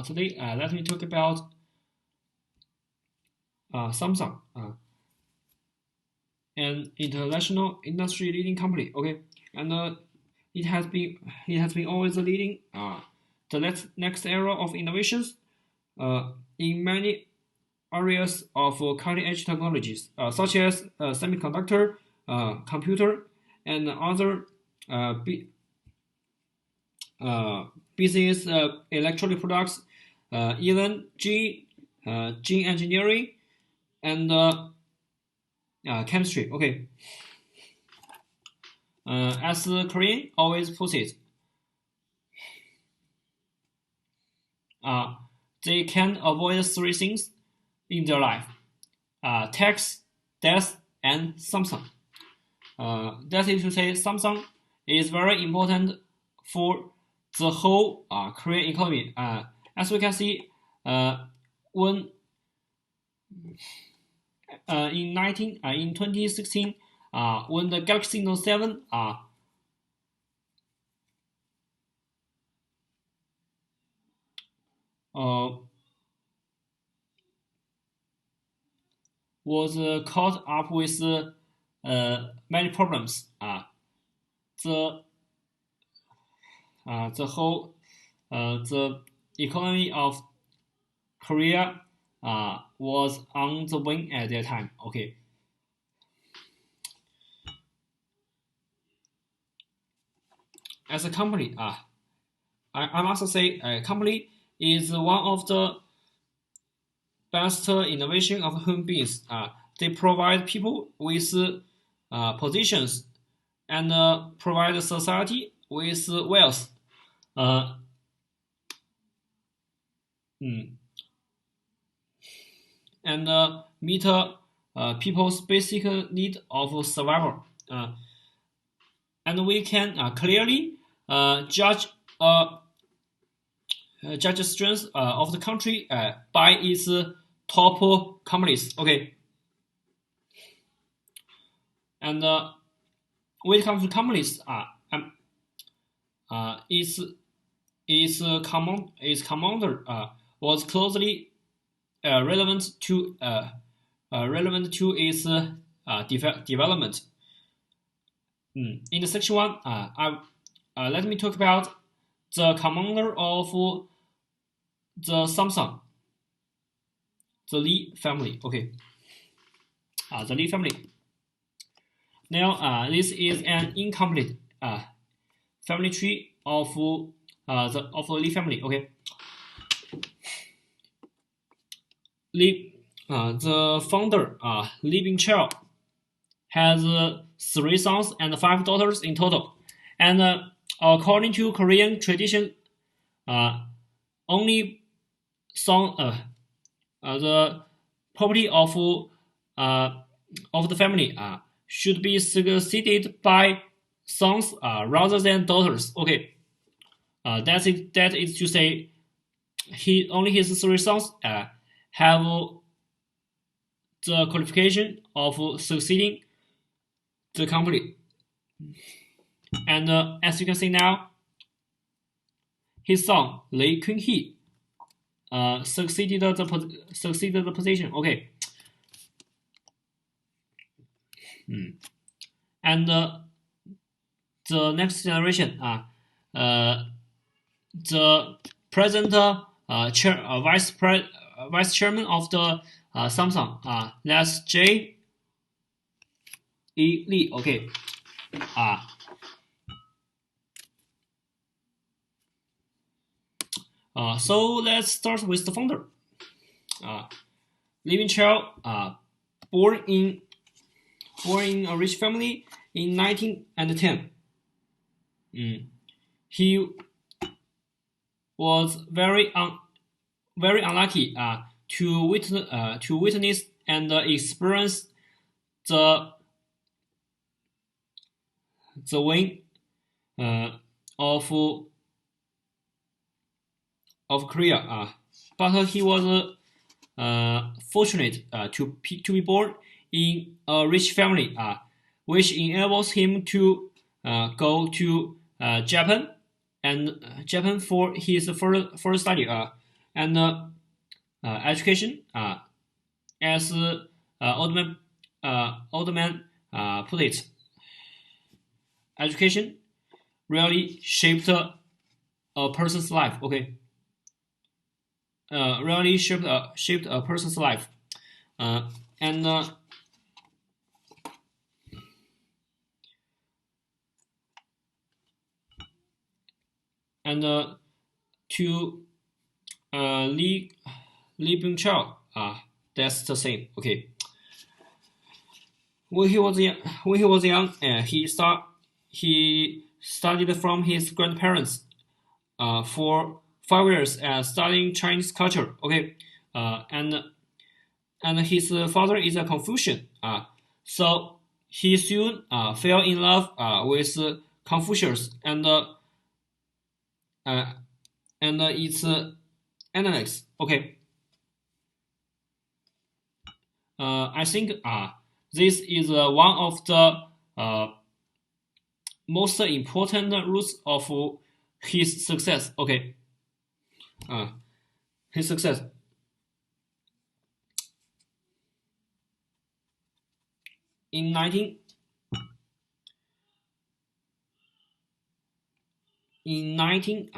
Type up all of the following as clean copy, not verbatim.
Today, let me talk about Samsung, an international industry leading company. Okay, and it has been always leading the next era of innovations in many areas of cutting edge technologies, such as semiconductor, computer, and other uh, uh, business electronic products, even gene engineering and chemistry. Okay, as Korean always puts it, uh, they can avoid three things in their life: tax, death, and Samsung. That is to say, Samsung is very important for the whole Korean economy. As we can see, when in 2016, when the Galaxy Note 7 uh, was caught up with many problems. The the whole the economy of Korea was on the wing at that time. Okay, as a company, I must say, a company is one of the best innovation of human beings. They provide people with positions and provide society with wealth. Uh, mm, and meet people's basic need of survival. And we can clearly judge judge the strength of the country by its top companies. Okay, and when it comes to companies, its commander was closely relevant to its development. In the section one, let me talk about the commander of the Samsung, the Lee family. Okay, the Lee family. Now, this is an incomplete family tree of the Lee family. Okay, Lee, the founder, Lee Bing-chul, has three sons and five daughters in total. And according to Korean tradition, only son, the property of the family should be succeeded by sons rather than daughters. Okay, that is to say, only his three sons have the qualification of succeeding the company. And as you can see now, his son Lee Kun-hee succeeded the position. Okay, and the next generation, the present vice chairman of the Samsung, that's J. E. Lee. Okay, so let's start with the founder. Lee Bing-chul, born in a rich family in 1910. He was very unlucky to witness and experience the win of Korea. But he was fortunate to be born in a rich family, which enables him to go to Japan for his further study. And education, as Oldman put it, education really shaped a person's life. Okay, really shaped a person's life, and to Li Bingqiao, that's the same. Okay, when he was young, he studied from his grandparents for 5 years studying Chinese culture. Okay, and his father is a Confucian. So he soon fell in love with Confucius and its analects. Okay, I think this is one of the most important roots of his success. Okay, his success. In 19 in 19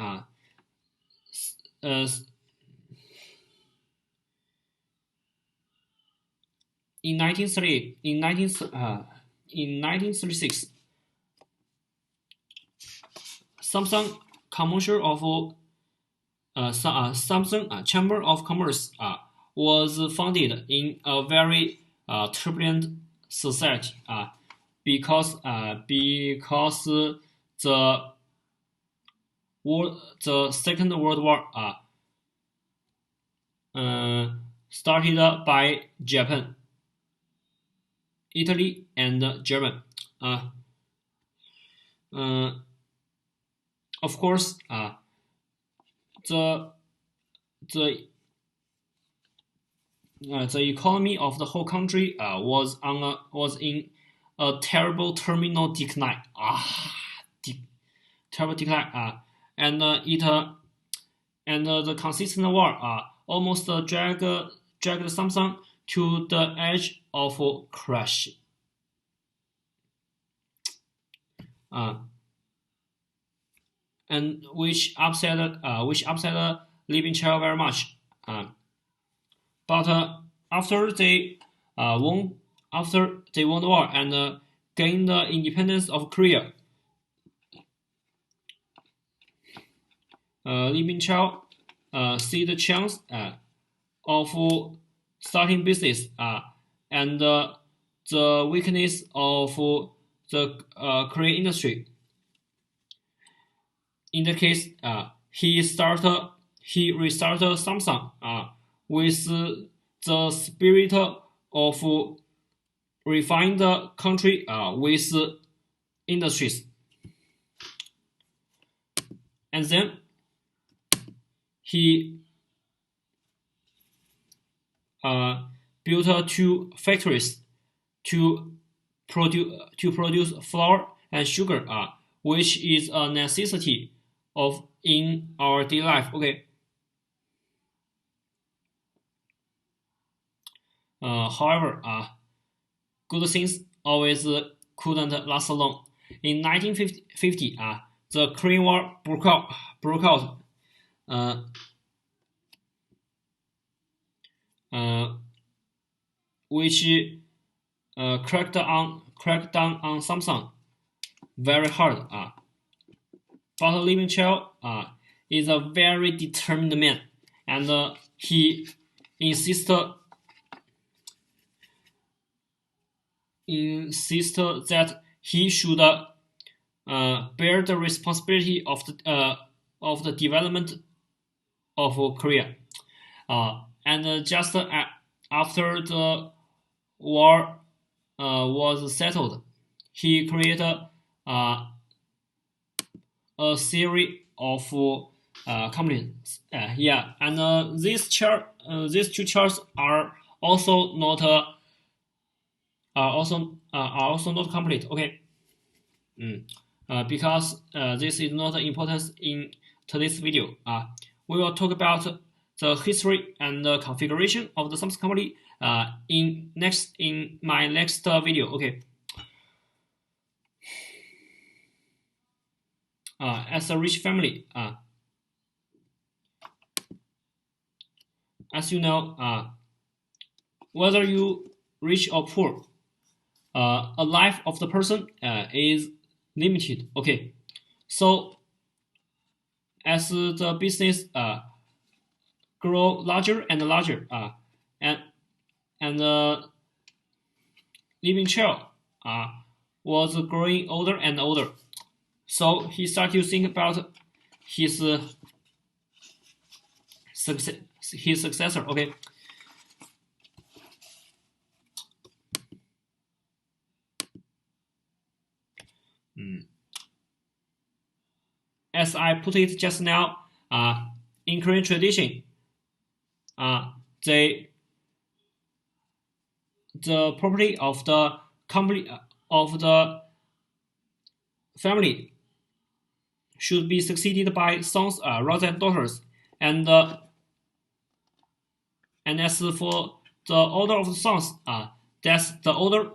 in 1938 in 1936, Samsung commercial of Samsung Chamber of Commerce was founded in a very turbulent society because the Second World War started by Japan, Italy, and Germany. Of course, the economy of the whole country was in a terrible terminal decline. Terrible decline. And the consistent war almost dragged Samsung to the edge of crash. And which upset Li Bingqiao very much. But after they won the war and gained the independence of Korea, Li Bingqiao see the chance of starting business and the weakness of the Korean industry. In that case, he restarted Samsung with the spirit of refine the country with industries. And then he built 2 factories to produce flour and sugar, which is a necessity in our daily life. Okay. However, good things always couldn't last long. In 1950, the Korean War broke out. Which cracked down on Samsung very hard. But Li Bingqiao is a very determined man, and he insisted that he should bear the responsibility of the development of Korea. And just after the war was settled, he created a series of companies. And these 2 charts are also not not complete. Okay, because this is not important in today's video. We will talk about the history and the configuration of the Samsung company in my next video. Okay. As a rich family, as you know, whether you rich or poor, a life of the person is limited. Okay, so as the business grow larger and larger, and living child was growing older and older, so he started to think about his successor. Okay. As I put it just now, in Korean tradition, the property of the company of the family should be succeeded by sons rather than daughters, and as for the order of the sons, that's the order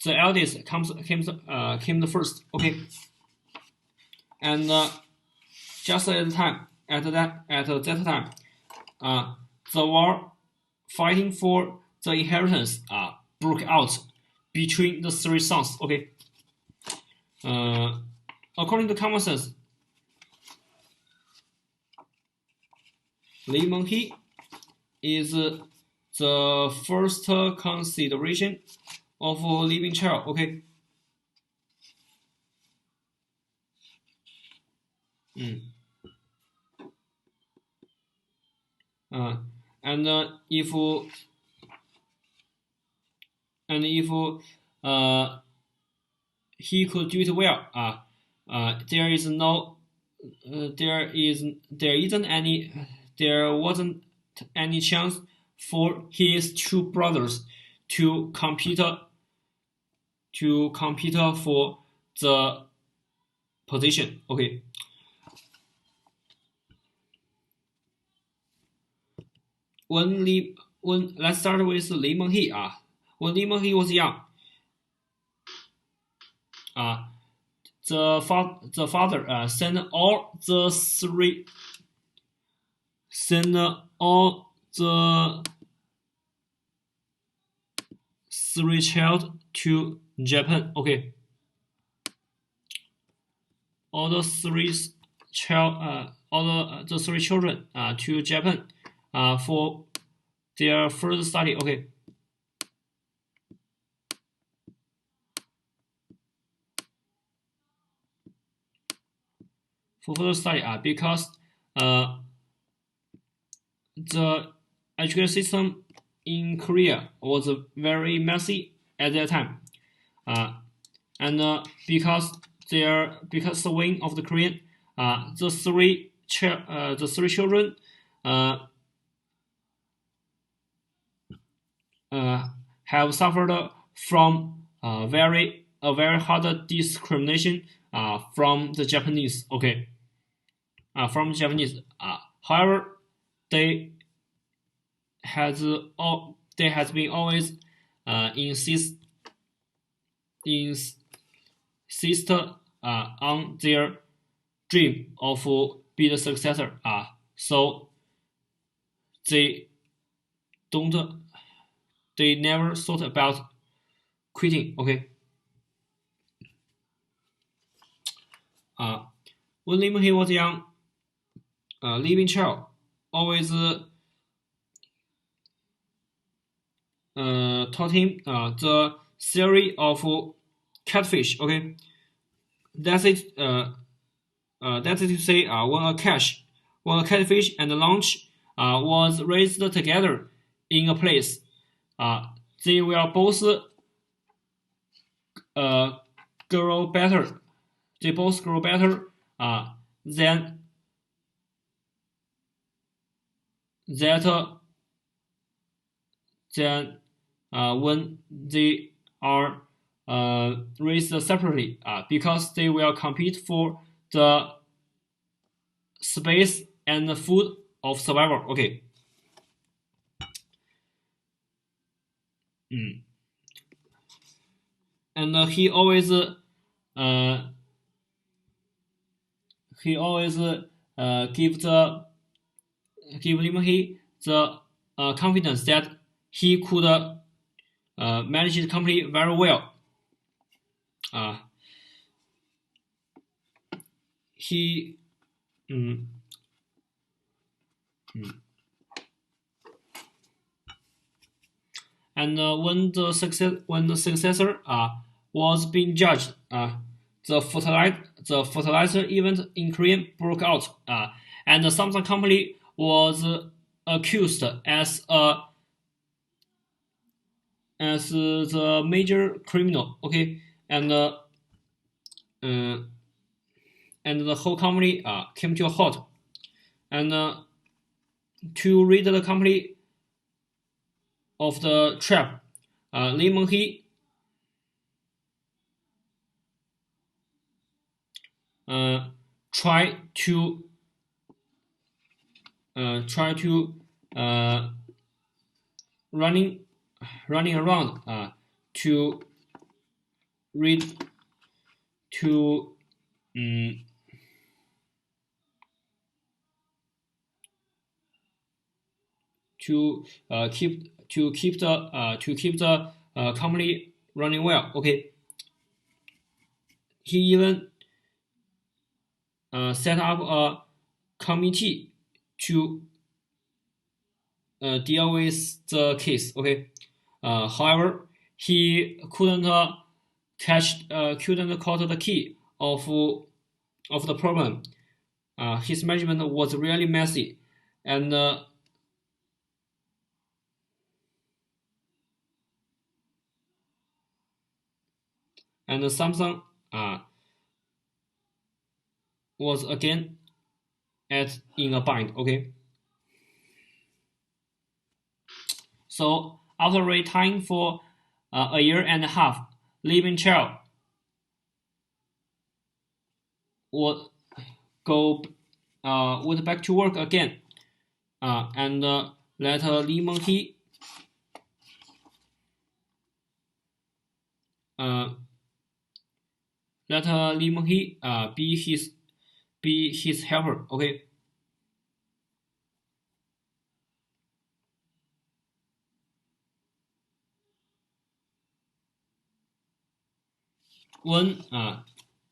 the eldest came the first. Okay, and just at that time, the war fighting for the inheritance broke out between the three sons. Okay, according to common sense, Lee Meng-hee is the first consideration of living child. Okay. And if he could do it well, there wasn't any chance for his two brothers to compete for the position. Okay. Let's start with Lee Meng-hee. When Lee Meng-hee was young, the father sent all the three child to Japan. Okay. All the three children to Japan for their further study. Okay. For further study, because the education system in Korea was very messy at that time, and because the wing of the Korean, the three children have suffered from very hard discrimination from the Japanese. Okay. From the Japanese. However, they has been always insist on their dream of be the successor. So they never thought about quitting. Okay. When Lee Meng-hee was young, Lee Min-chul always taught him the theory of catfish. Okay, that's it. That's it to say, when a catfish and a launch was raised together in a place, they will both grow better. They both grow better than when they are raised separately, because they will compete for the space and the food of survival. Okay. And he always give Lim He the confidence that he could manage the company very well. He and when the successor was being judged, the fertilizer event in Korea broke out, and the Samsung company was accused as the major criminal. Okay, and the whole company came to a halt, and to rid the company of the trap, Lee Meng-hee try to running around to read to keep the company running well. Okay, he even set up a committee to deal with the case. Okay, however, he couldn't caught the key of the problem. His management was really messy, and Samsung was again in a bind. Okay, so after retiring for a year and a half, Lee Min-chul would went back to work again, and let Lee Meng-hee be his helper. Okay. When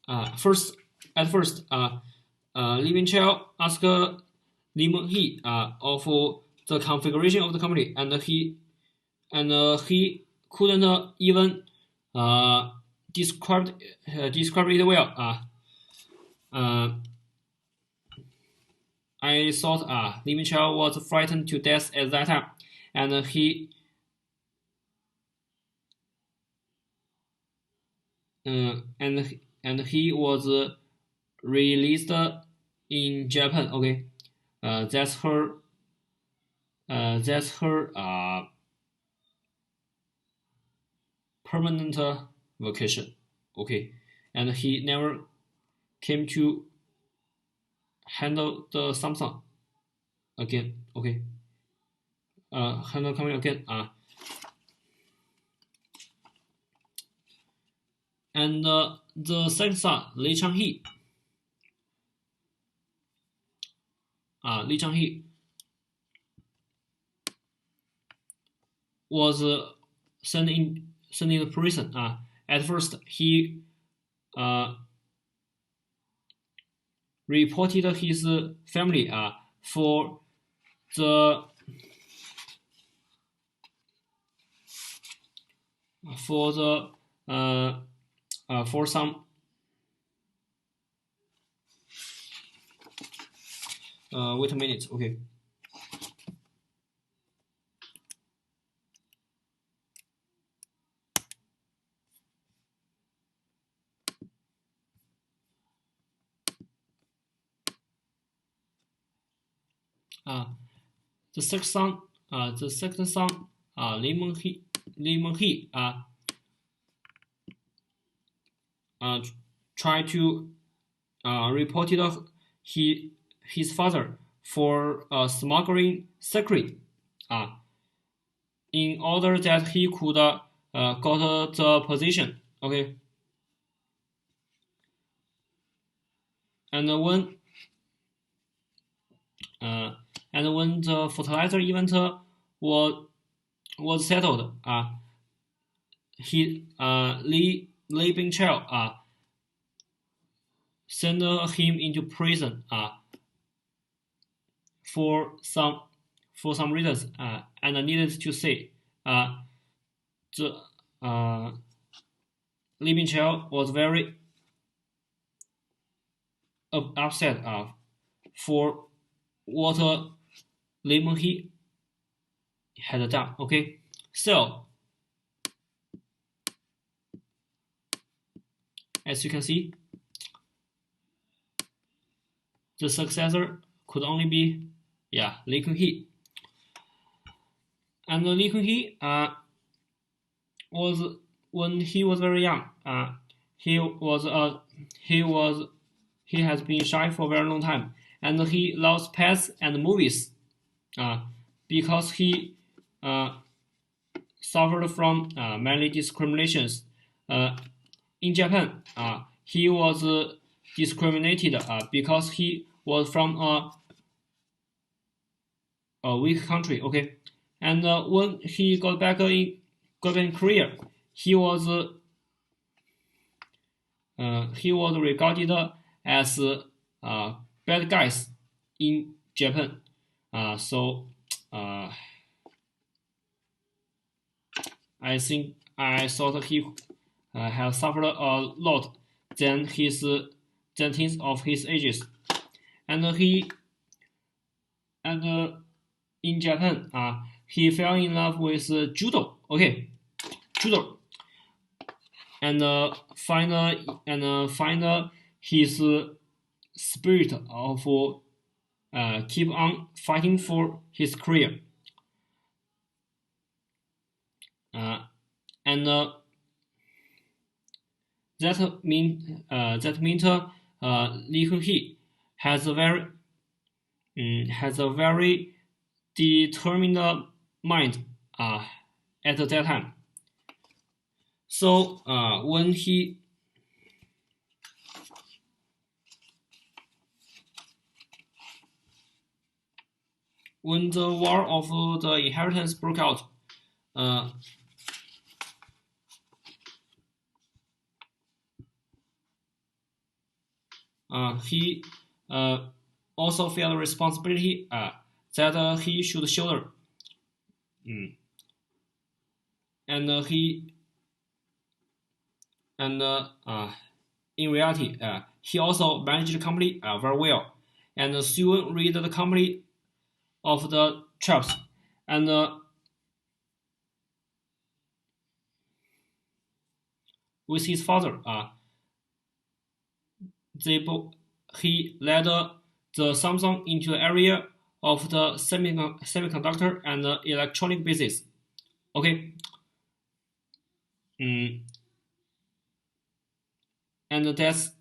at first, Lee Min-chul asked Lee Meng-hee of the configuration of the company, and he couldn't even describe it well. I thought Lee Min-chul was frightened to death at that time, and he was released in Japan. Okay, that's her permanent vacation. Okay, and he never came to handle the Samsung again. Okay, handle company again. And the second son, Lee Chang-hee. Lee Chang-hee was sent in prison. At first, he reported his family for the for some wait a minute. Okay. The second son, Lee Meng-hee tried to reported his father for smuggling secret in order that he could got the position. Okay, and when the fertilizer event was settled, Li Bingqiao sent him into prison for some reasons, and needed to say, the Li Bingqiao was very upset for what Li Menghe had done. Okay, so as you can see, the successor could only be Li Kunhe. And Li Kunhe was, when he was very young, he has been shy for a very long time, and he loves pets and movies, because he suffered from many discriminations. In Japan, he was discriminated because he was from a weak country. Okay, and when he got back in Korea, he was regarded as bad guys in Japan. So I thought he has suffered a lot than teens of his ages, and in Japan, he fell in love with judo. Okay, judo, and find his spirit of keep on fighting for his career. And that means Li Kunhe has a very determined mind at that time. So when the War of the Inheritance broke out, he also felt responsibility that he should shoulder. And in reality, he also managed the company very well, and soon rid the company of the traps. And with his father, he led the Samsung into the area of the semiconductor and electronic business. Okay. And that's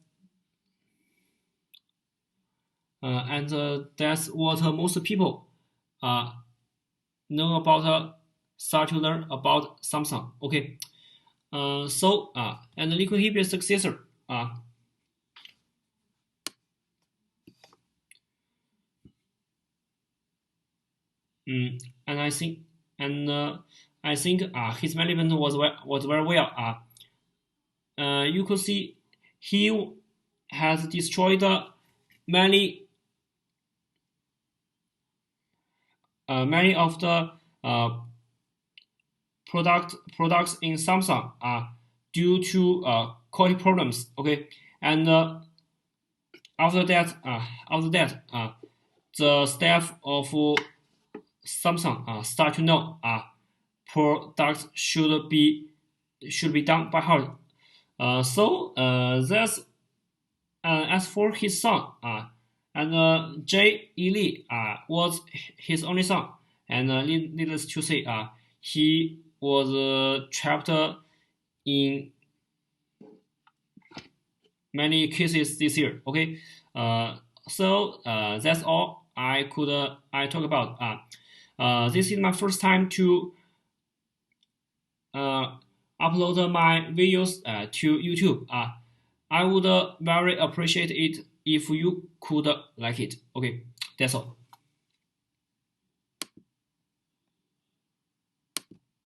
what most people know about, start to learn about Samsung. Okay. And Li Kunhe be successor. And I think his management was very well. You could see he has destroyed many of the products in Samsung due to quality problems. Okay, and after that, the staff of Samsung start to know products should be done by heart. So that's as for his son, and J.E. Lee was his only son, and needless to say, he was trapped in many cases this year. Okay, so that's all I talk about. This is my first time to upload my videos to YouTube. I would very appreciate it if you could like it. Okay, that's all.